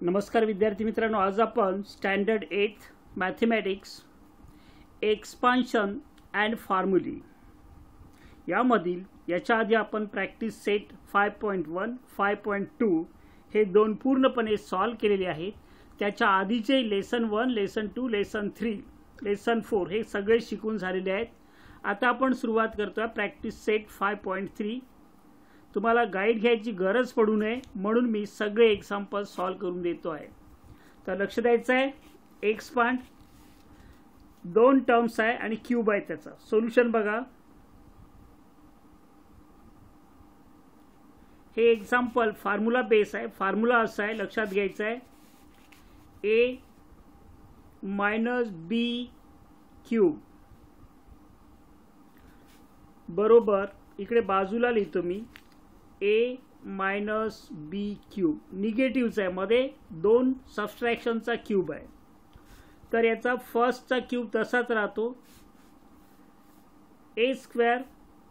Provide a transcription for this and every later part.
नमस्कार विद्यार्थी मित्रांनो, आज आपण स्टँडर्ड 8 मॅथमॅटिक्स एक्सपान्शन अँड फॉर्म्युली यामधील याच्या आधी आपण प्रॅक्टिस सेट 5.1 5.2 हे दोन पूर्णपणे सॉल्व केलेले आहेत। त्याच्या आधीचे लेसन 1 लेसन 2 लेसन 3 लेसन 4 हे सगळे शिकून झालेले आहेत। आता आपण सुरुवात करतोय प्रॅक्टिस सेट 5.3। तुम्हाला गाइड घ्यायची गरज पडू नये म्हणून मी सगळे एक्झाम्पल सॉल्व करून देतो आहे। तर लक्ष द्यायचं आहे। एक्सपांड दोन टर्म्स आहे आणि क्यूब आहे, त्याचा सोल्यूशन बघा। हे एक्झाम्पल फॉर्म्युला बेस आहे। फॉर्म्युला असा आहे, लक्षात घ्यायचं आहे, a - b क्यूब बरोबर इकडे बाजूला लिहितो मी a - b क्यूब। निगेटिव्हचा आहे, मध्ये दोन सबट्रॅक्शनचा क्यूब आहे, तर याचा फर्स्टचा क्यूब तसाच राहतो a स्क्वेअर,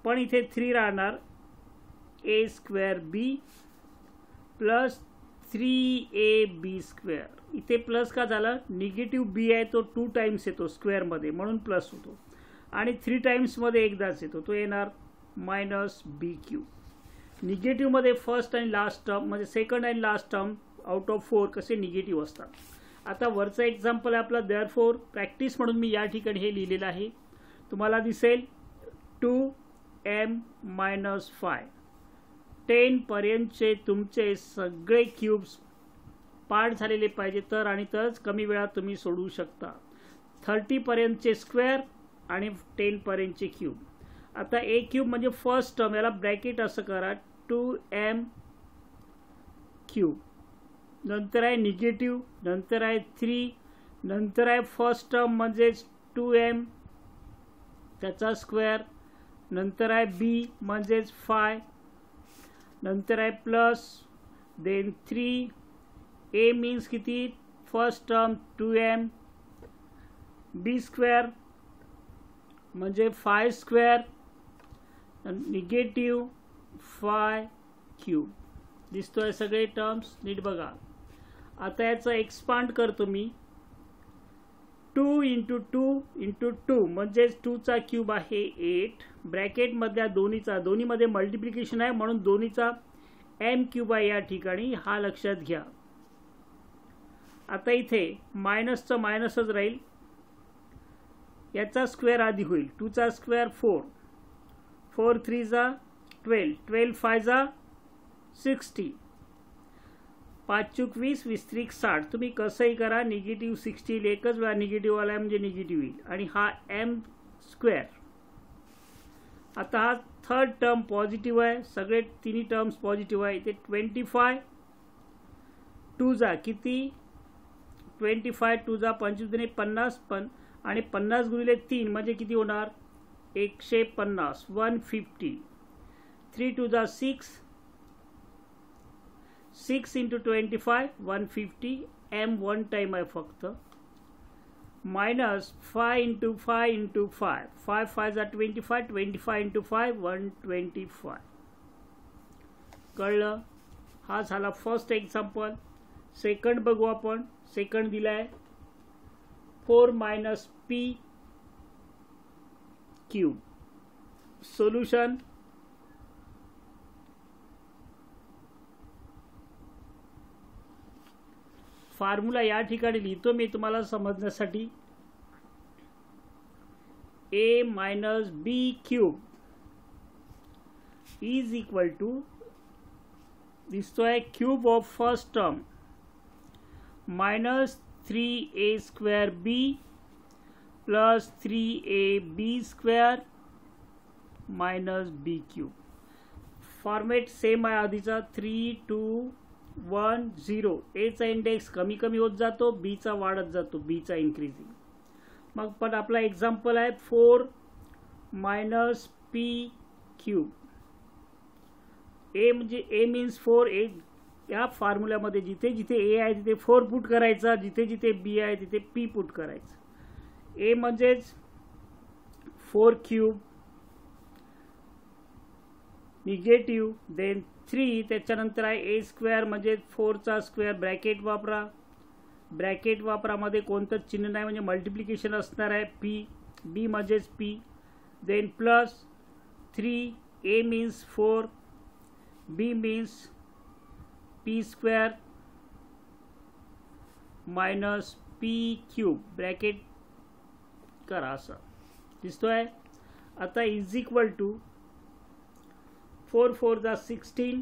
पण इथे 3 राहणार a square b plus 3ab square. इथे प्लस का झाला, निगेटिव्ह b आहे तो 2 टाइम्स येतो स्क्वेअर मध्ये म्हणून प्लस होतो, आणि 3 टाइम्स मध्ये एकदाच येतो तो येणार -b क्यूब। निगेटिव्ह मध्ये फर्स्ट आणि लास्ट टर्म म्हणजे सेकंड आणि लास्ट टर्म आउट ऑफ 4 कसे निगेटिव्ह असतात। आता वरचा एक्झाम्पल आहे आपला, देअरफॉर प्रॅक्टिस म्हणून मी या ठिकाणी हे लिहिलेलं आहे। तुम्हाला दिसेल 2m - 5 10 पर्यंतचे तुमचे सगळे क्यूब्स पार्ट झालेले पाहिजे, तर आणि तरच कमी वेळात तुम्ही सोडवू शकता। 30 पर्यंतचे स्क्वेअर आणि 10 पर्यंतचे क्यूब। आता a क्यूब म्हणजे फर्स्ट टर्म, याला ब्रॅकेट असं करा 2m क्यूब, नंतर आहे निगेटिव्ह, नंतर आहे 3, नंतर आहे फर्स्ट टर्म म्हणजे 2m त्याचा स्क्वेअर, नंतर आहे b म्हणजे 5, नंतर आहे प्लस देन 3, a मीन्स किती, first term 2m, b square म्हणजे 5 स्क्वेअर, निगेटिव्ह 5 क्यूब। दिसतोय सगळे टर्म्स, नीट बघा। आता याचा एक्सपांड करतो मी, 2 × 2 × 2 म्हणजे 2 चा क्यूब आहे 8, ब्रॅकेट मधल्या दोन्हीमध्ये मल्टिप्लिकेशन आहे म्हणून दोन्हीचा m क्यूब आहे या ठिकाणी, हा लक्षात घ्या। आता इथे मायनसचा मायनसच राहील, याचा स्क्वेअर आधी होईल, 2 चा स्क्वेअर 4, 4 3 जा 12, 12 5 जा 60, 5 चूक 20, 20 त्रिक 60। तुम्ही कसंही करा, निगेटिव्ह 60 एकच वेळा निगेटिव्ह आला म्हणजे निगेटिव्ह येईल, आणि हा m स्क्वेअर। आता हा थर्ड टर्म पॉझिटिव्ह आहे, सगळे तिन्ही टर्म्स पॉझिटिव्ह आहे। इथे 25 2 जा किती, 25 2 जा 25 50 पण, आणि 50 गुणिले 3 म्हणजे किती होणार 150, 150, 3 2 जा 6, 6 × 25 150, m वन टाइम आहे फक्त, मायनस 5 × 5 × 5, 5 5 जा 25, 25 × 5 125। कळलं? हा झाला फर्स्ट एक्झाम्पल। सेकंड बघू आपण। सेकंड दिलाय 4 - p क्यूब। सोल्यूशन फॉर्म्युला या ठिकाणी लिहितो मी तुम्हाला समजण्यासाठी, a - b cube is equal to, दिसतोय cube of first term -3a square b plus 3ab square -b cube. Format same आहे आधीचा, 3 2 1 0। a चा इंडेक्स कमी कमी होत जातो, b चा वाढत जातो, b चा इन्क्रीजिंग। मग पण आपला एक्झाम्पल आहे 4 - p क्यूब। a म्हणजे a मीन्स 4, a या फॉर्म्युल्यामध्ये जिथे जिथे a आहे तिथे 4 पुट करायचा, जिथे जिथे b आहे तिथे p पुट करायचं। a म्हणजेच 4 क्यूब निगेटिव्ह देन 3 त्याच्यानंतर आहे ए स्क्वेअर म्हणजे 4चा स्क्वेअर ब्रॅकेट वापरा मध्ये कोणतं चिन्ह नाही म्हणजे मल्टिप्लिकेशन असणार आहे पी बी म्हणजेच p then plus 3 a means 4 b means p square minus p cube bracket करा असं दिसतोय. आता इज इक्वल टू 4 4 जा 16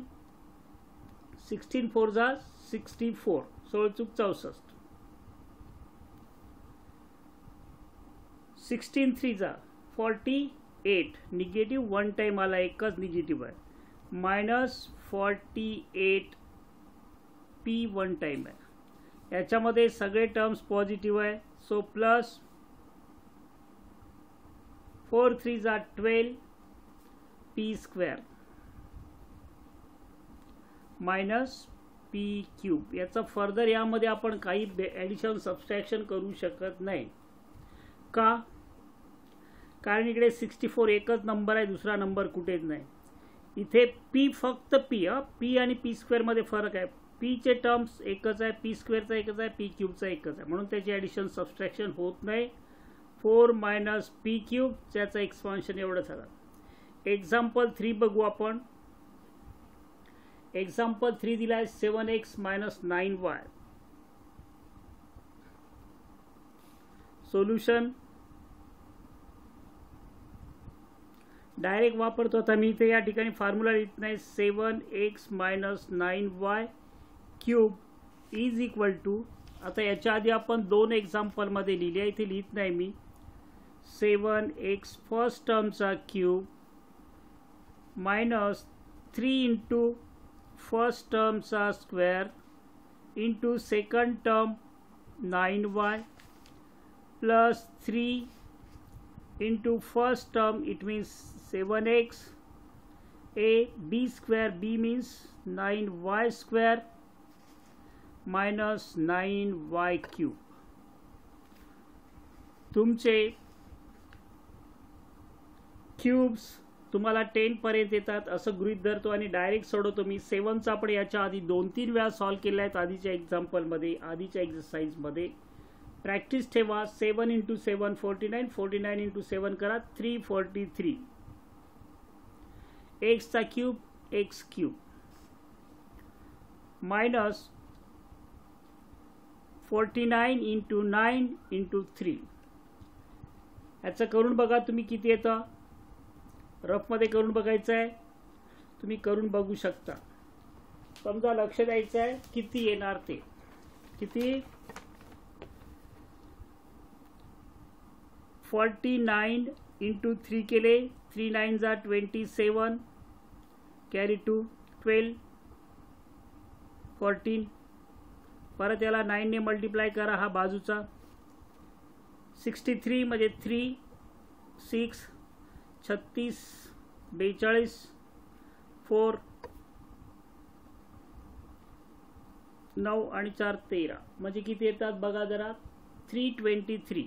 16 4 जा 64 16 चूक 64 16 3 जा 48 निगेटिव्ह 1 टाइम आला एकच निगेटिव्ह आहे मायनस 48 पी 1 टाइम आहे याच्यामध्ये सगळे टर्म्स पॉझिटिव्ह आहे सो प्लस 4 3 जा 12 P square minus p cube याचा फर्दर यामध्ये आपण काही ॲडिशन सबस्ट्रॅक्शन करू शकत नाही का कारण इकडे 64 एकच नंबर आहे दुसरा नंबर कुठेच नाही इथे पी फक्त पी आणि पी स्क्वेअर मध्ये फरक आहे पी चे टर्म्स एकच आहे पी स्क्वेअरचा एकच आहे पी क्यूबचा एकच आहे म्हणून त्याची ॲडिशन सबस्ट्रॅक्शन होत नाही 4 मायनस पी क्यूब त्याचं एक्सपान्शन एवढं झालं. एक्झाम्पल 3 बघू आपण. एक्झाम्पल 3 दिला आहे 7x minus 9y. Solution direct वापरतो आता मी इथे या ठिकाणी फॉर्म्युला लिहित नाही 7x minus 9y cube is equal to आता याच्या आधी आपण 2 एक्झाम्पल मध्ये लिहिले आहे इथे लिहित नाही मी 7x फर्स्ट टर्मचा क्यूब मायनस 3 इंटू फर्स्ट टर्मचा square into second term 9y plus 3 into first term it means 7x a b square b means 9y square minus 9y cube. तुमचे क्यूब्स तुम्हाला 10 पर्यंत येतात असं गृहीत धरतो आणि डायरेक्ट सोडवतो मी 7चा आपण याच्या आधी 2-3 वेळा सॉल्व केला आहे आधीच्या एक्झाम्पलमध्ये आधीच्या एक्सरसाइजमध्ये प्रॅक्टिस ठेवा 7 इंटू 7 49 49 इंटू 7 करा 343 एक्स चा cube x cube minus 49 into 9 into 3 याचं करून बघा तुम्ही किती येतं रफ मध्ये करून बघायचं आहे तुम्ही करून बघू शकता समजा लक्ष द्यायचं आहे किती येणार ते किती 49 इंटू 3 केले 3 9 जा 27 कॅरी टू 12 14 परत याला 9 ने मल्टिप्लाय करा हा बाजूचा 63 म्हणजे 3 6 36 42 4 9 आणि 4 13 म्हणजे किती येतात बघा जरा 323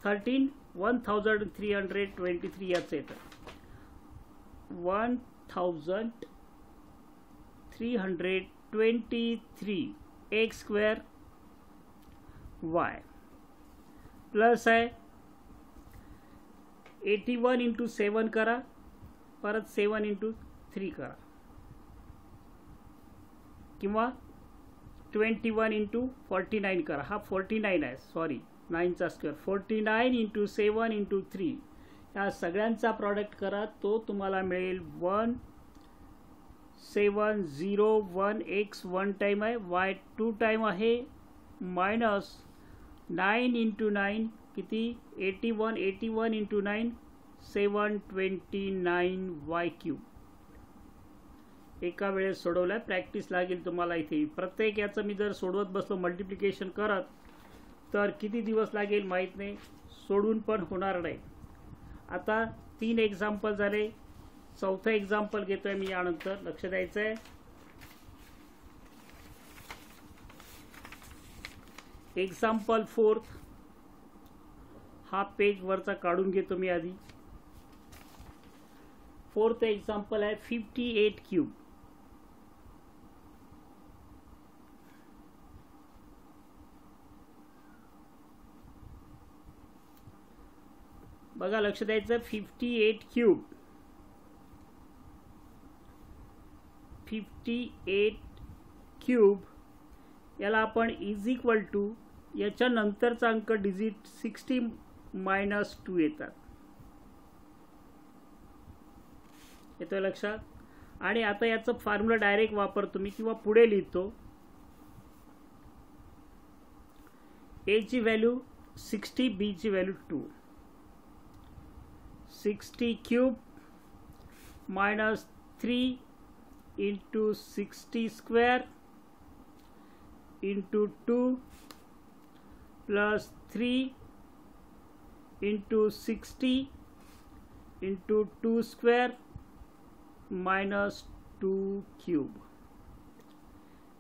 13 1323 याचं येतं 1323 एक्स स्क्वेअर वाय प्लस आहे 81 इंटू 7 करा परत 7 इंटू 3 करा किंवा 21 इंटू 49 करा हा 49 आहे सॉरी 9 चा स्क्वेअर 49 इंटू 7 इंटू 3 या सगळ्यांचा प्रॉडक्ट करा तो तुम्हाला मिळेल 1701 x 1 टाइम आहे y 2 टाइम आहे मायनस 9 इंटू 9 किती 81 इंटू 9 729 y क्यूब एका वेळेस सोडवलाय प्रॅक्टिस लागेल तुम्हाला इथे प्रत्येक याचं मी जर सोडवत बसलो मल्टिप्लिकेशन करत तर किती दिवस लागेल माहित नाही सोडून पण होणार नाही. आता 3 एक्झाम्पल झाले चौथा एक्झाम्पल घेतोय मी यानंतर लक्ष द्यायचं आहे. एक्झाम्पल 4 हा पेज वरचा काढून घेतो मी आधी फोर्थ एक्झाम्पल आहे 58 क्यूब. बघा लक्ष द्यायचं 58 क्यूब. 58 क्यूब याला आपण इज इक्वल टू याच्या नंतरचा अंक डिजिट 60 मायनस 2 येतात. येतोय लक्षात. आणि आता याचा फॉर्म्युला डायरेक्ट वापरतो मी किंवा पुढे लिहितो. ए ची व्हॅल्यू 60, बी ची value 2. 60 cube minus 3 into 60 square into 2 plus 3 into 60 into 2 square minus 2 cube.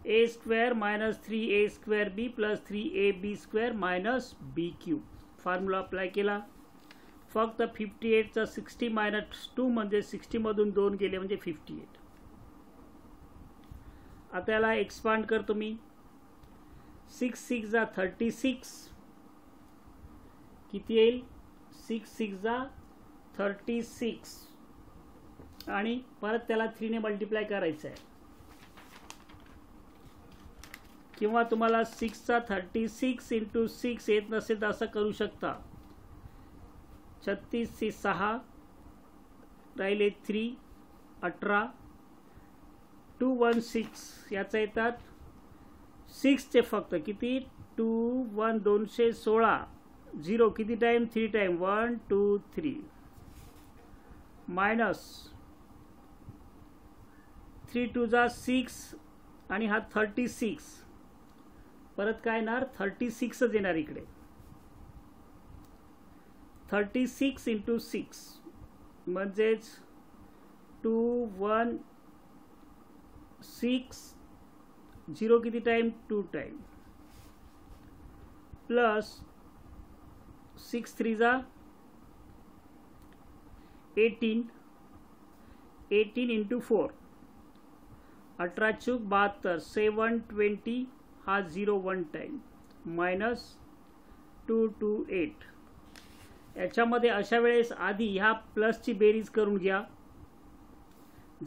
A square minus 3a square b plus 3ab square minus b cube. Formula apply केला. फक्त 58 चा 60 मायनस 2 म्हणजे 60 मधून 2 गेले म्हणजे 58. आता याला एक्सपांड करतो मी. 6 6 जा 36 किती येईल. 6 6 जा 36 आणि परत त्याला 3 ने मल्टिप्लाय करायचं आहे. किंवा तुम्हाला 6 चा 36 इंटू 6 येत नसेल तर असं करू शकता. 36 चे 6 राहिले 3 18 216 याचा येतात 6 चे फक्त किती 2 1 216 0 किती टाइम 3 टाइम 1 2 3 मायनस 3 2 जा 6 आणि हा 36 परत काय येणार 36च येणार इकडे. 36 इंटू 6 म्हणजेच 2 1 6 0 किती टाइम 2 टाइम प्लस 6 3 जा 18 18 इंटू 4 18 चूक 72 720 हा 0 1 टाइम मायनस 228. याच्यामध्ये अशा वेळेस आधी ह्या प्लसची बेरीज करून घ्या.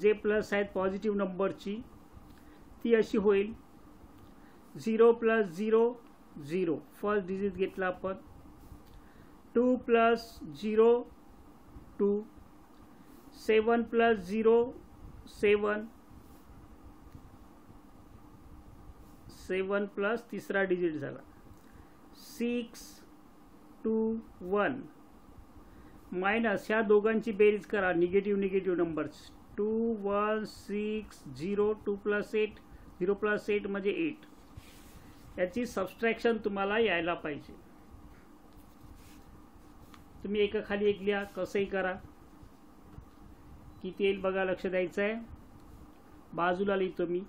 जे प्लस आहेत पॉझिटिव्ह नंबरची ती अशी होईल 0 प्लस 0 0 फर्स्ट डिजिट घेतला आपण. 2 प्लस 0 2 7 प्लस 0 7 7 प्लस तिसरा डिजिट झाला 6 2 1 मायनस ह्या दोघांची बेरीज करा. Negative negative numbers 2 1 6 0 2 plus 8 0 plus 8 म्हणजे 8. याची सबस्ट्रॅक्शन तुम्हाला यायला पाहिजे. तुम्ही एका खाली एक लिहा कसंही करा. किती येईल बघा लक्ष द्यायचं आहे. बाजूला लिहितो मी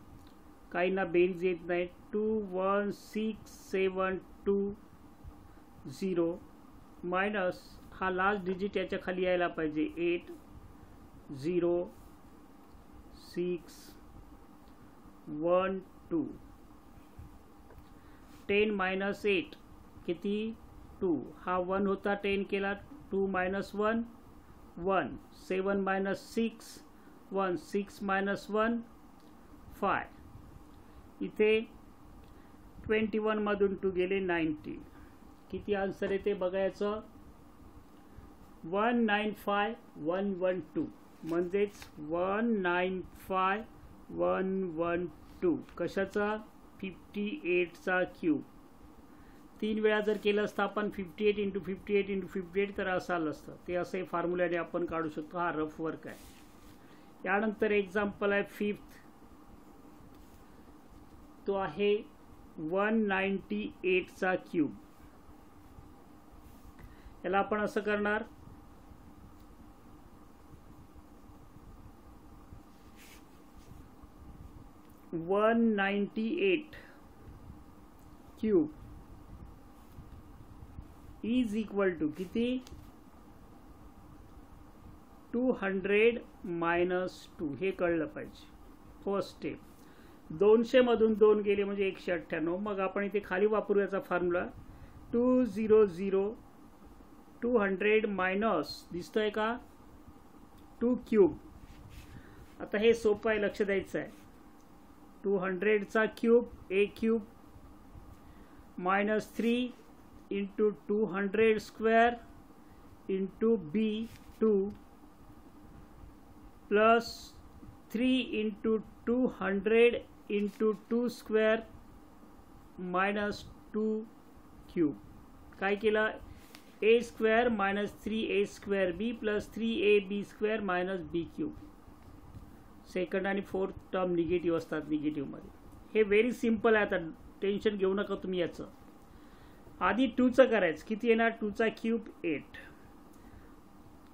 काहींना बेरीज येत नाही. 2 1 6 7 2 0 मायनस हा लास्ट डिजिट याच्या खाली यायला पाहिजे 8 0 6 1 2 10 मायनस 8 किती 2 हा 1 होता 10 केला 2 मायनस 1 1 7 मायनस 6 1 6 मायनस 1 5. इथे 21 मधून 2 गेले 19. किती आन्सर येते बघायचं 195112 म्हणजेच 195112 कशाचा 58 चा क्यूब. 3 वेळा जर केलं असतं आपण 58 इंटू 58 इंटू 58 तर असं आलं असतं. ते असे फॉर्म्युल्याने आपण काढू शकतो. हा रफ वर्क आहे. यानंतर एक्झाम्पल आहे 5th. तो आहे 198 चा क्यूब. याला आपण असं करणार 198 क्यूब इज इक्वल टू किती 200 मायनस 2 हे कळलं पाहिजे. First step. 200 मधून 2 गेले म्हणजे 198. मग आपण इथे खाली वापरू याचा फॉर्म्युला. 200 200 मायनस दिसतोय का 2 क्यूब. आता हे सोपं आहे, लक्ष द्यायचं आहे. 200चा cube a cube minus 3 into 200 square into b 2 plus 3 into 200 into 2 square minus 2 cube. काय केलं a square minus 3a square b plus 3ab square minus b cube. Second आणि फोर्थ टर्म निगेटिव्ह असतात निगेटिव्हमध्ये. हे व्हेरी सिम्पल आहे. आता tension घेऊ नका तुम्ही याचं. आधी 2चं करायचं. किती येणार 2चा क्यूब 8.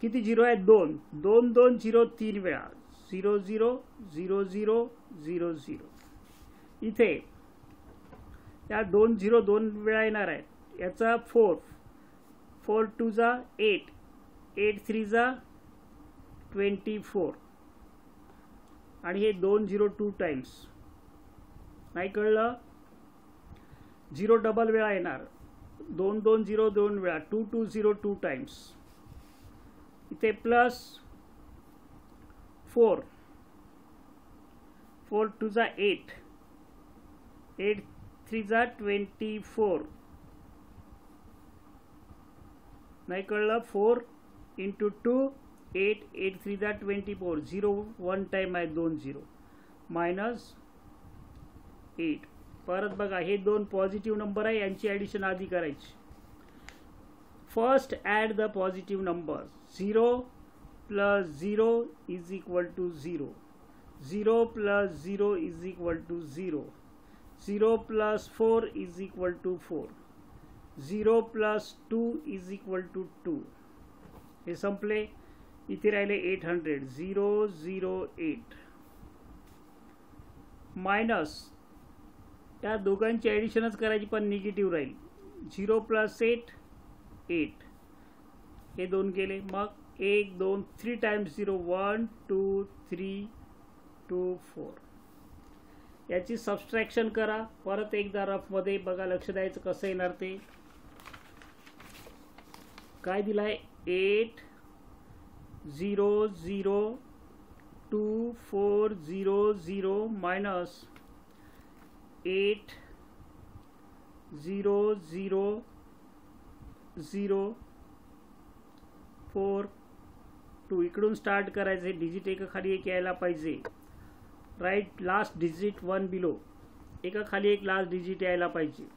किती झिरो आहे 2. 2 2 0 3 वेळा 0 0 0 0 0 0. इथे या 2 0 2 वेळा येणार आहेत. याचा 4 4 2 जा 8 8 3 जा 24 आणि हे 2 0 2 टाइम्स. नाही कळलं 0 डबल वेळा येणार. 2 2 0 2 वेळा 2 2 0 2 टाइम्स. इथे प्लस 4 4 2 जा 8 8 3 जा 24. नाही कळलं 4 इंटू 2 8 8 3 जा 24 0 1 टाइम आहे 2 0 मायनस 8. परत बघा हे दोन पॉझिटिव्ह नंबर आहे, यांची ॲडिशन आधी करायची. First add the positive number. 0 plus 0 is equal to 0 0 plus 0 is equal to 0 0 plus 4 is equal to 4 0 plus 2 is equal to 2. हे संपले. इथे राहिले 800 0 0 8 मायनस त्या दोघांची ॲडिशनच करायची पण निगेटिव्ह राहील. 0 प्लस 8 8 हे दोन गेले. मग 1 2 3 टाइम्स 0 1 2 3 2 4. याची सबस्ट्रॅक्शन करा. परत एकदा रफमध्ये बघा, लक्ष द्यायचं कसं येणार ते. काय दिलाय 8 0 0 2 4 0 0 मायनस 8 0 0 0 4 2. इकडून स्टार्ट करायचे. डिजिट एका खाली एक यायला पाहिजे. Right last digit 1 below. एका खाली एक लास्ट डिजिट यायला पाहिजे.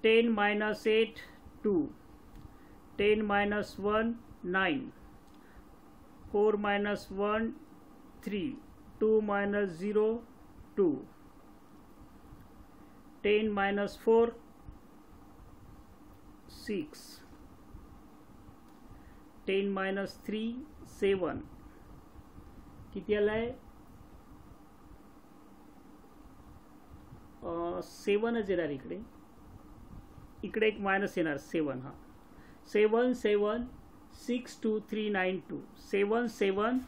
10 minus 8 2 10 minus 1 9 4 minus 1 3 2 minus 0 2 10 minus 4 6 10 minus 3 7. किती आलाय 7च येणार. इकडे इकडे एक मायनस येणार 7. हा 7 7 6 2 3 9 2 7 7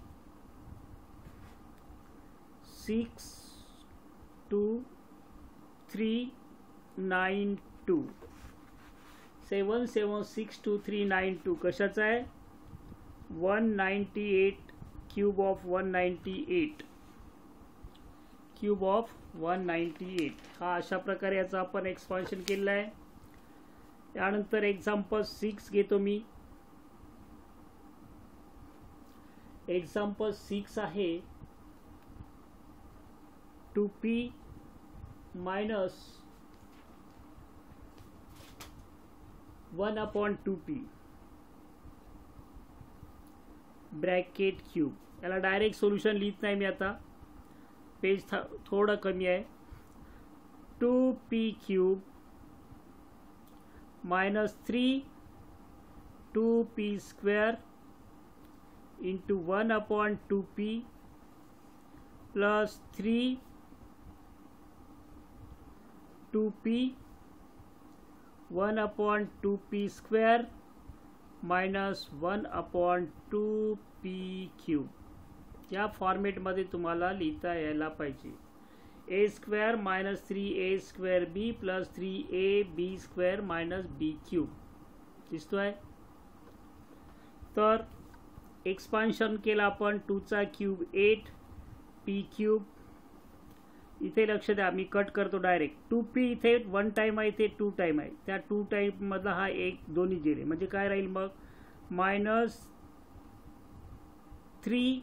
6 2 3 9 2 7 7 6 2 3 9 2. कशाचा आहे 198 क्यूब ऑफ 198 क्यूब ऑफ 198. हा अशा प्रकारे याचा आपण एक्सपान्शन केलेलं आहे. त्यानंतर एक्झाम्पल 6 घेतो मी. एक्झाम्पल 6 आहे 2p minus 1/2p bracket cube. याला डायरेक्ट सोल्युशन लिहित नाही मी आता, पेज थोडं कमी आहे. 2p cube minus 3 2p square into 1/2p plus 3 2p 1/2p square minus 1/2p³ या फॉर्मेटमध्ये तुम्हाला लिहिता यायला पाहिजे. a² minus 3a² plus 3ab² minus b³ दिसतोय. तर एक्सपान्शन केलं आपण 2³ 8 p³ इथे लक्ष द्या, मी कट करतो डायरेक्ट. 2p इथे 1 टाइम आहे, इथे 2 टाइम आहे. त्या 2 टाइम मधला हा एक दोन्ही गेले म्हणजे काय राहील मग मायनस 3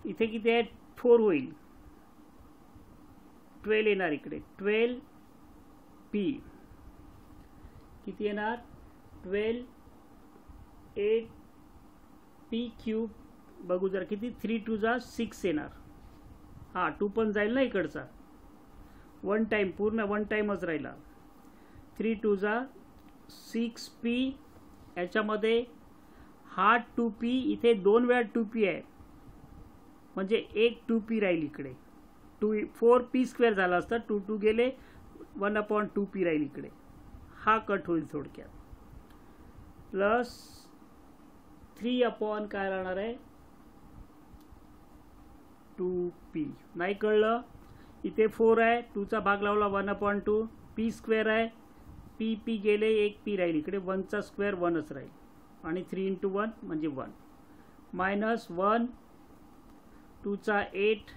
इथे किती आहे 4 होईल 12 येणार इकडे 12p किती येणार 12 8 p³ बघू जरा किती 3 2 जा 6 येणार. हा 2 पण जाईल ना इकडचा 1 टाइम पूर्ण 1 टाइमच राहिला. 3 2 जा 6p याच्यामध्ये हा 2p इथे 2 वेळा 2p आहे म्हणजे एक 2p राहील इकडे 4p² झाला असता 2 2 गेले 1/2p राहील इकडे. हा कट होईल थोडक्यात प्लस 3 काय राहणार आहे 2p. नाही कळलं इथे 4 आहे 2 चा भाग लावला 1/2 p² आहे p गेले एक p राहील इकडे 1 चा स्क्वेअर 1च राहील आणि 3 × 1 म्हणजे 1 मायनस 1 2 चा 8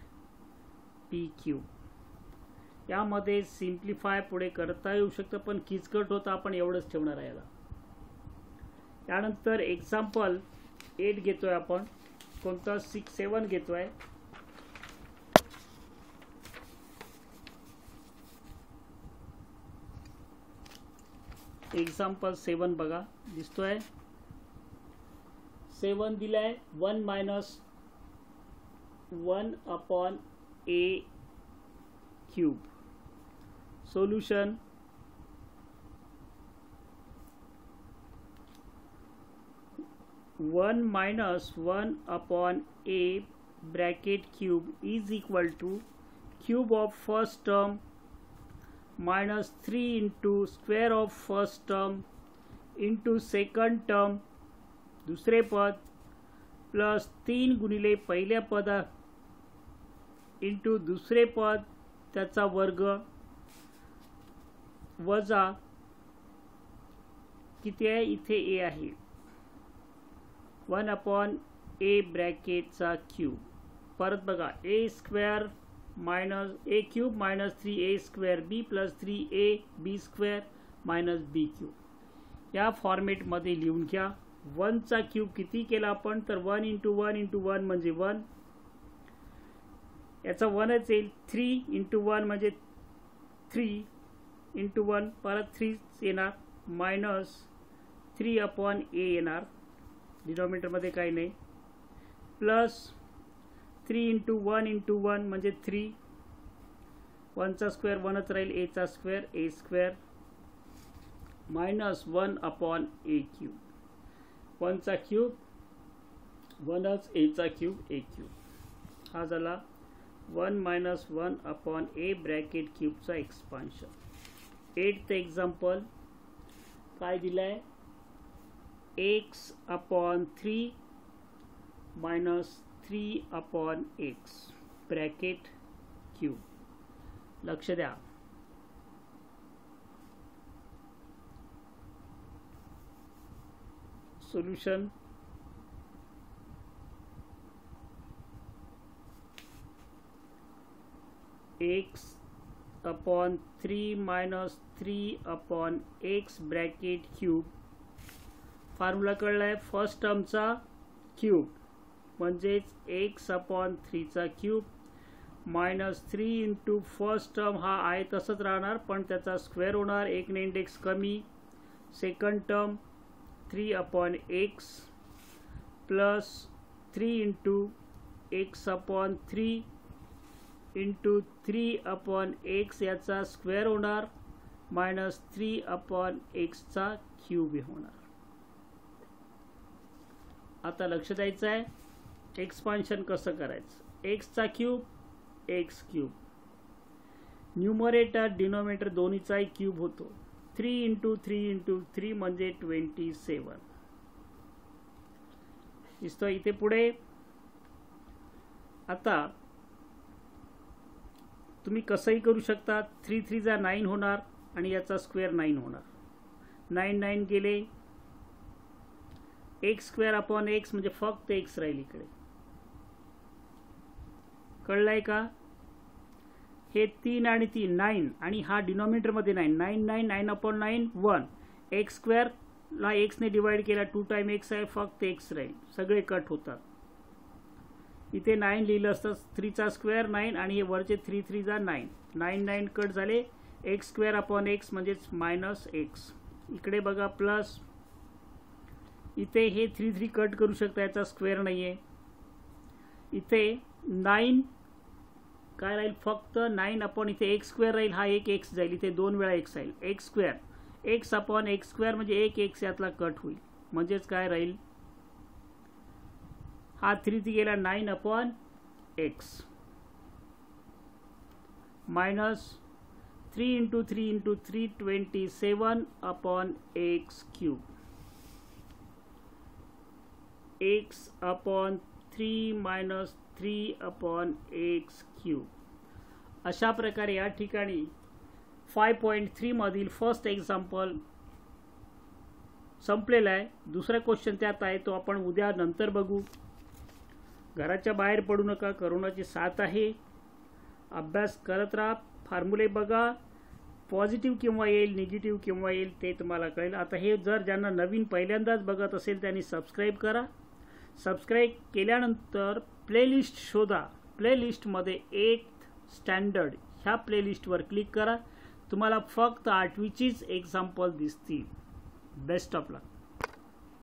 p³. यामध्ये सिम्प्लिफाय पुढे करता येऊ शकतं पण किचकट होतं आपण एवढंच ठेवणार आहे याला. त्यानंतर एक्झाम्पल 8 घेतोय आपण कोणता 6 7 घेतोय. एक्झाम्पल 7 बघा दिसतोय 7 दिलाय 1 minus 1/a³ solution 1 minus 1/a³ is equal to cube of first term minus 3 into square of first term into second term दूसरे पद प्लस 3 गुणिले पहिल्या पदा इंटू दुसरे पद त्याचा वर्ग वजा किती आहे इथे a आहे 1/a³ परत बघा a² minus a³ minus 3a² b plus 3ab² minus b³ या फॉर्मेटमध्ये लिहून घ्या. 1 चा क्यूब किती केला आपण तर 1 × 1 × 1 म्हणजे 1 याचा 1च येईल 3 × 1 म्हणजे 3 × 1 परत 3 येणार मायनस 3/a येणार डिनॉमिनेटर मध्ये काही नाही प्लस 3 × 1 × 1 म्हणजे 3 1 चा स्क्वेअर 1च राहील a चा स्क्वेअर a² मायनस 1/a³. 1 चा क्यूब 1च a चा क्यूब a³ हा झाला 1 minus 1/a³ चा एक्सपान्शन. 8th एक्झाम्पल काय दिलाय x/3 minus 3/x bracket cube. लक्ष द्या solution x/3 minus 3/x bracket cube. Formula कळलाय फर्स्ट टर्मचा क्यूब म्हणजेच x/3 चा cube minus 3 into first term हा आहे तसंच राहणार पण त्याचा स्क्वेअर होणार एक ने इंडेक्स कमी second term 3/x plus 3 into x/3 into 3/x याचा स्क्वेअर होणार मायनस 3/x चा क्यूब होणार. आता लक्ष द्यायचं आहे एक्सपान्शन कसं करायचं. x चा क्यूब x³ न्यूमरेटर डिनोमिनेटर दोन्हीचाही क्यूब होतो 3 इंटू 3 इंटू 3 म्हणजे 27 दिसतो इथे पुढे. आता तुम्ही कसंही करू शकता. 3 3 जा 9 होणार आणि याचा स्क्वेअर 9 होणार. 9 9 गेले. एक्स स्क्वेअर अपॉन एक्स म्हणजे फक्त एक्स राहील इकडे. कळलंय का. हे 3 आणि 3 9 आणि हा डिनॉमिनेटर मध्ये 9 9 9 9 अपॉन 9 1. एक्स स्क्वेअर ला एक्स ने डिवाइड केला 2 टाइम एक्स आहे फक्त एक्स राहील. सगळे कट होतात. इथे 9 लिहिलं असतं. 3 चा स्क्वेअर 9 आणि हे वरचे 3 3 जा 9 9 9 कट झाले. एक्स स्क्वेअर अपॉन एक्स म्हणजेच मायनस एक्स. इकडे बघा प्लस. इथे हे 3 3 कट करू शकता याचा स्क्वेअर नाहीये. इथे 9 काय राहील फक्त 9 अपॉन इथे एक्स स्क्वेअर राहील. हा एक एक्स जाईल. इथे 2 वेळा एक्स राहील. X square x upon x square म्हणजे एक एक्स यातला कट होईल. म्हणजेच काय राहील हा 3 3 गेला 9 upon x minus 3 into 3 into 3 27 upon x cube. X upon 3 minus 3 upon x cube. अशा प्रकारे या ठिकाणी 5.3 मधील फर्स्ट एक्झाम्पल संपलेला आहे. दुसरा क्वेश्चन त्यात आहे तो आपण उद्या नंतर बघू. घराच्या बाहेर पडू नका. करोनाची साथ आहे. अभ्यास करत राहा. फॉर्म्युले बघा. पॉझिटिव्ह केव्हा येईल निगेटिव्ह केव्हा येईल ते तुम्हाला कळेल. आता हे जर ज्यांना नवीन पहिल्यांदाच बघत असेल त्यांनी सबस्क्राईब करा. सबस्क्राईब केल्यानंतर प्लेलिस्ट शोधा. प्लेलिस्टमध्ये 8th स्टँडर्ड ह्या प्लेलिस्टवर क्लिक करा. तुम्हाला फक्त 8वीचीच एक्झाम्पल दिसतील. Best of luck.